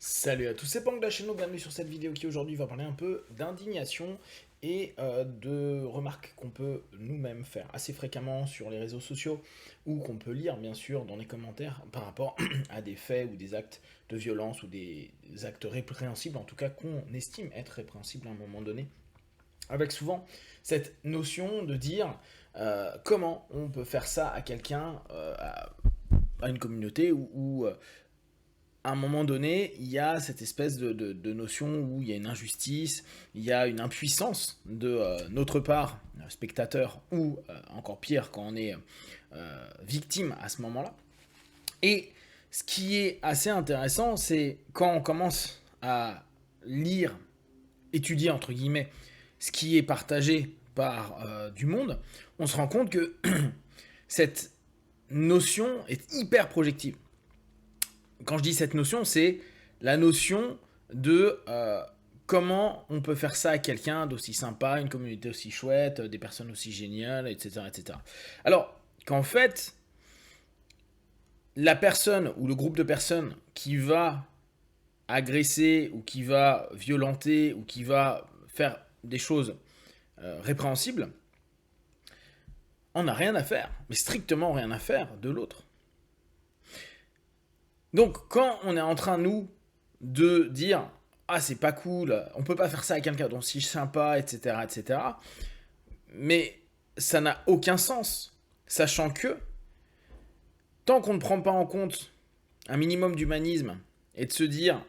Salut à tous, c'est Pang de la chaîne, bienvenue sur cette vidéo qui aujourd'hui va parler un peu d'indignation et de remarques qu'on peut nous-mêmes faire assez fréquemment sur les réseaux sociaux ou qu'on peut lire bien sûr dans les commentaires par rapport à des faits ou des actes de violence ou des actes répréhensibles, en tout cas qu'on estime être répréhensibles à un moment donné, avec souvent cette notion de dire comment on peut faire ça à quelqu'un, à une communauté ou à un moment donné, il y a cette espèce de notion où il y a une injustice, il y a une impuissance de notre part, spectateur, ou encore pire, quand on est victime à ce moment-là. Et ce qui est assez intéressant, c'est quand on commence à lire, étudier, entre guillemets, ce qui est partagé par du monde, on se rend compte que cette notion est hyper projective. Quand je dis cette notion, c'est la notion de comment on peut faire ça à quelqu'un d'aussi sympa, une communauté aussi chouette, des personnes aussi géniales, etc. etc. Alors qu'en fait, la personne ou le groupe de personnes qui va agresser ou qui va violenter ou qui va faire des choses répréhensibles, on n'a rien à faire, mais strictement rien à faire de l'autre. Donc, quand on est en train, nous, de dire ah, c'est pas cool, on peut pas faire ça à quelqu'un d'aussi sympa, etc., etc., mais ça n'a aucun sens, sachant que tant qu'on ne prend pas en compte un minimum d'humanisme et de se dire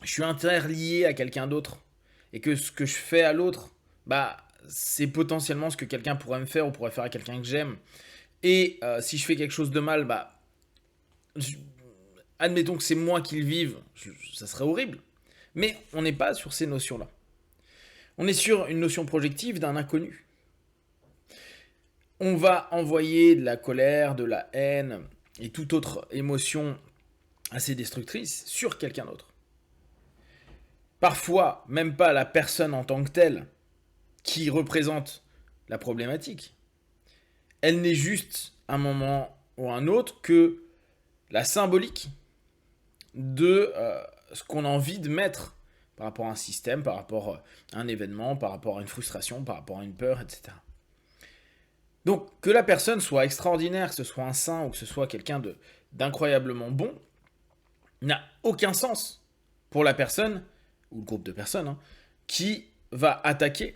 je suis interlié à quelqu'un d'autre et que ce que je fais à l'autre, bah, c'est potentiellement ce que quelqu'un pourrait me faire ou pourrait faire à quelqu'un que j'aime. Et si je fais quelque chose de mal, bah, admettons que c'est moi qui le vive, ça serait horrible. Mais on n'est pas sur ces notions-là. On est sur une notion projective d'un inconnu. On va envoyer de la colère, de la haine et toute autre émotion assez destructrice sur quelqu'un d'autre. Parfois, même pas la personne en tant que telle qui représente la problématique. Elle n'est juste un moment ou un autre que la symbolique de ce qu'on a envie de mettre par rapport à un système, par rapport à un événement, par rapport à une frustration, par rapport à une peur, etc. Donc que la personne soit extraordinaire, que ce soit un saint ou que ce soit quelqu'un d'incroyablement bon, n'a aucun sens pour la personne, ou le groupe de personnes, qui va attaquer,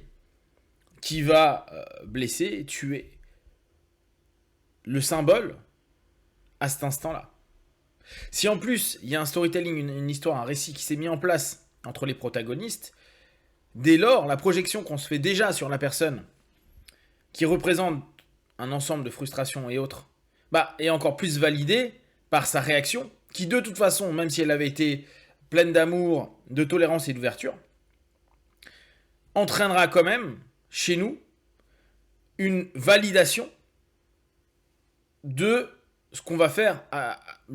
qui va blesser, tuer le symbole à cet instant-là. Si en plus il y a un storytelling, une histoire, un récit qui s'est mis en place entre les protagonistes, dès lors, la projection qu'on se fait déjà sur la personne, qui représente un ensemble de frustrations et autres, bah, est encore plus validée par sa réaction, qui de toute façon, même si elle avait été pleine d'amour, de tolérance et d'ouverture, entraînera quand même, chez nous, une validation de ce qu'on va faire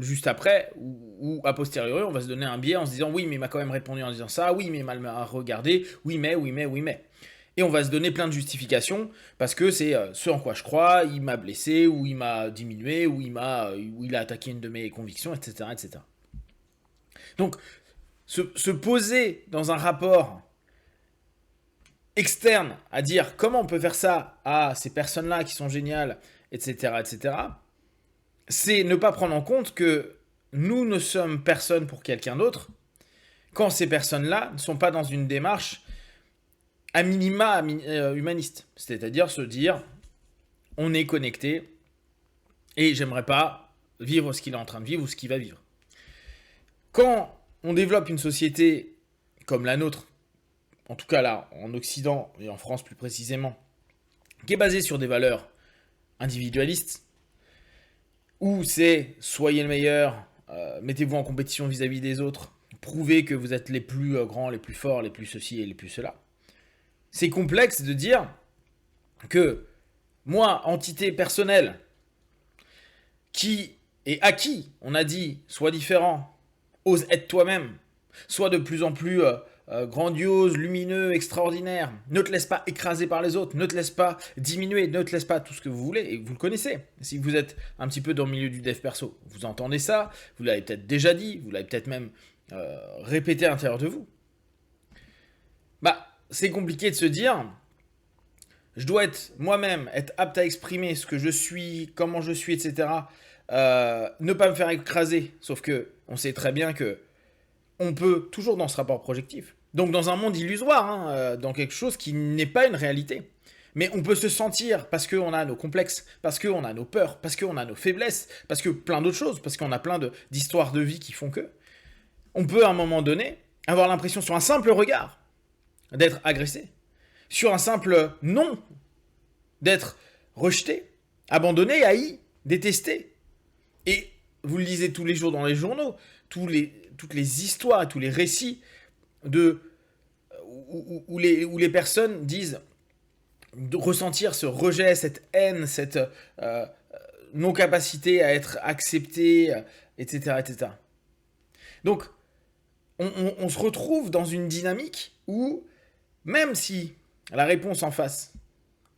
juste après ou a posteriori, on va se donner un biais en se disant oui, mais il m'a quand même répondu en disant ça, oui, mais il m'a regardé, oui, mais, oui, mais, oui, mais. Et on va se donner plein de justifications parce que c'est ce en quoi je crois, il m'a blessé, ou il m'a diminué, ou il a attaqué une de mes convictions, etc. etc. Donc, se poser dans un rapport externe à dire comment on peut faire ça à ces personnes-là qui sont géniales, etc., etc., c'est ne pas prendre en compte que nous ne sommes personne pour quelqu'un d'autre quand ces personnes-là ne sont pas dans une démarche à minima humaniste. C'est-à-dire se dire, on est connecté et j'aimerais pas vivre ce qu'il est en train de vivre ou ce qu'il va vivre. Quand on développe une société comme la nôtre, en tout cas là, en Occident et en France plus précisément, qui est basée sur des valeurs individualistes, où c'est soyez le meilleur, mettez-vous en compétition vis-à-vis des autres, prouvez que vous êtes les plus grands, les plus forts, les plus ceci et les plus cela. C'est complexe de dire que moi, entité personnelle, qui et à qui on a dit sois différent, ose être toi-même, sois de plus en plus grandiose, lumineux, extraordinaire, ne te laisse pas écraser par les autres, ne te laisse pas diminuer, ne te laisse pas tout ce que vous voulez, et vous le connaissez. Si vous êtes un petit peu dans le milieu du dev perso, vous entendez ça, vous l'avez peut-être déjà dit, vous l'avez peut-être même répéter à l'intérieur de vous. Bah, c'est compliqué de se dire, je dois être moi-même, être apte à exprimer ce que je suis, comment je suis, etc. Ne pas me faire écraser. Sauf que on sait très bien que on peut toujours dans ce rapport projectif. Donc dans un monde illusoire, hein, dans quelque chose qui n'est pas une réalité. Mais on peut se sentir, parce qu'on a nos complexes, parce qu'on a nos peurs, parce qu'on a nos faiblesses, parce que plein d'autres choses, parce qu'on a plein d'histoires de vie qui font que, on peut à un moment donné avoir l'impression sur un simple regard d'être agressé, sur un simple non d'être rejeté, abandonné, haï, détesté. Et vous le lisez tous les jours dans les journaux, toutes les histoires et tous les récits où les personnes disent de ressentir ce rejet, cette haine, cette non-capacité à être accepté, etc., etc. Donc, on se retrouve dans une dynamique où, même si la réponse en face,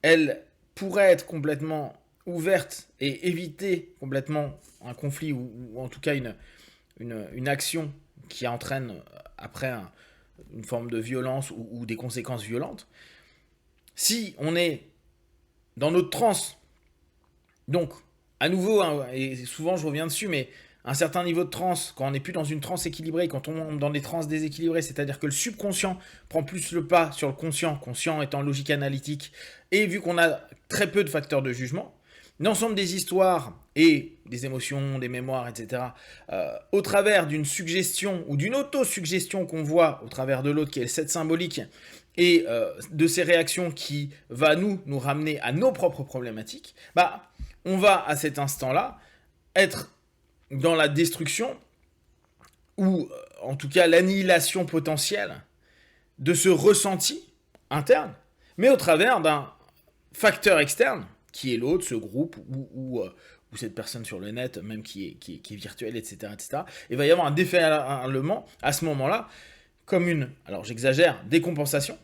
elle pourrait être complètement ouverte et éviter complètement un conflit ou en tout cas une action qui entraîne après une forme de violence ou des conséquences violentes, si on est dans notre transe, donc à nouveau, hein, et souvent je reviens dessus, mais un certain niveau de transe, quand on n'est plus dans une transe équilibrée, quand on est dans des transes déséquilibrées, c'est-à-dire que le subconscient prend plus le pas sur le conscient, conscient étant logique analytique, et vu qu'on a très peu de facteurs de jugement, l'ensemble des histoires et des émotions, des mémoires, etc., au travers d'une suggestion ou d'une auto-suggestion qu'on voit au travers de l'autre, qui est cette symbolique, et de ces réactions qui va nous ramener à nos propres problématiques, bah, on va à cet instant-là être dans la destruction ou en tout cas l'annihilation potentielle de ce ressenti interne, mais au travers d'un facteur externe qui est l'autre, ce groupe ou cette personne sur le net, même qui est virtuelle, etc., etc. Il va y avoir un déferlement à ce moment-là, comme une, alors j'exagère, décompensation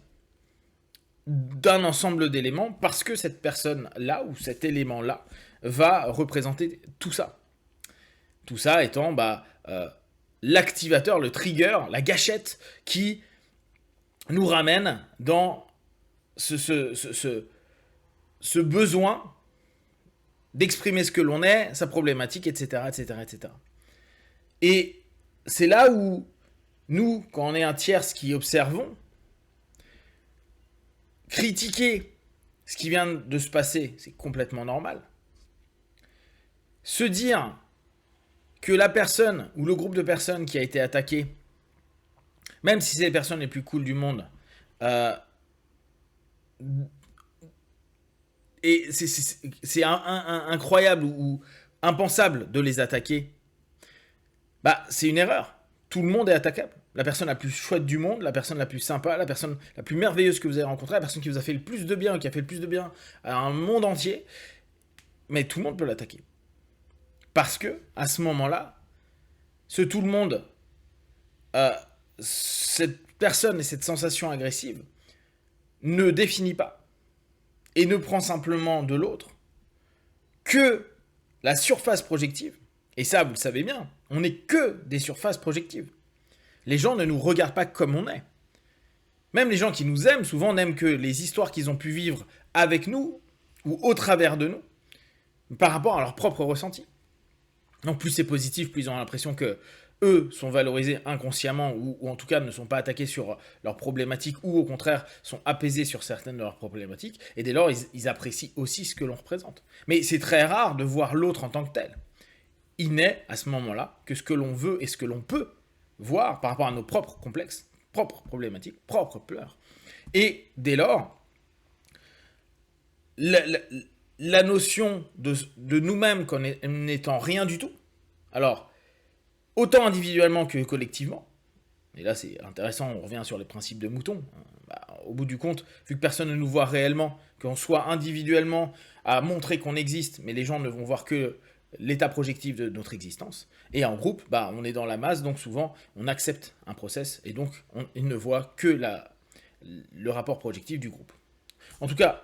d'un ensemble d'éléments, parce que cette personne-là, ou cet élément-là, va représenter tout ça. Tout ça étant l'activateur, le trigger, la gâchette qui nous ramène dans ce besoin d'exprimer ce que l'on est, sa problématique, etc., etc., etc. Et c'est là où nous, quand on est un tierce qui observons, critiquer ce qui vient de se passer, c'est complètement normal. Se dire que la personne ou le groupe de personnes qui a été attaqué, même si c'est les personnes les plus cool du monde, et c'est incroyable ou impensable de les attaquer, bah c'est une erreur. Tout le monde est attaquable. La personne la plus chouette du monde, la personne la plus sympa, la personne la plus merveilleuse que vous avez rencontrée, la personne qui vous a fait le plus de bien, qui a fait le plus de bien à un monde entier, mais tout le monde peut l'attaquer. Parce que, à ce moment-là, ce tout le monde, cette personne et cette sensation agressive ne définit pas et ne prend simplement de l'autre que la surface projective. Et ça, vous le savez bien, on n'est que des surfaces projectives. Les gens ne nous regardent pas comme on est. Même les gens qui nous aiment, souvent, n'aiment que les histoires qu'ils ont pu vivre avec nous ou au travers de nous par rapport à leur propre ressenti. Donc plus c'est positif, plus ils ont l'impression que eux sont valorisés inconsciemment ou en tout cas ne sont pas attaqués sur leurs problématiques ou au contraire sont apaisés sur certaines de leurs problématiques et dès lors ils apprécient aussi ce que l'on représente. Mais c'est très rare de voir l'autre en tant que tel. Il n'est à ce moment-là que ce que l'on veut et ce que l'on peut voir par rapport à nos propres complexes, propres problématiques, propres pleurs. Et dès lors, la notion de nous-mêmes comme n'étant rien du tout, alors, autant individuellement que collectivement, et là c'est intéressant, on revient sur les principes de mouton, au bout du compte, vu que personne ne nous voit réellement, qu'on soit individuellement à montrer qu'on existe, mais les gens ne vont voir que l'état projectif de notre existence, et en groupe, on est dans la masse, donc souvent on accepte un process, et donc ils ne voient que le rapport projectif du groupe. En tout cas,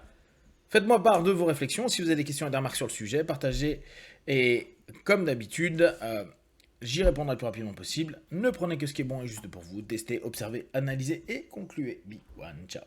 faites-moi part de vos réflexions. Si vous avez des questions et des remarques sur le sujet, partagez. Et comme d'habitude, J'y répondrai le plus rapidement possible. Ne prenez que ce qui est bon et juste pour vous. Testez, observez, analysez et concluez. Be one, ciao.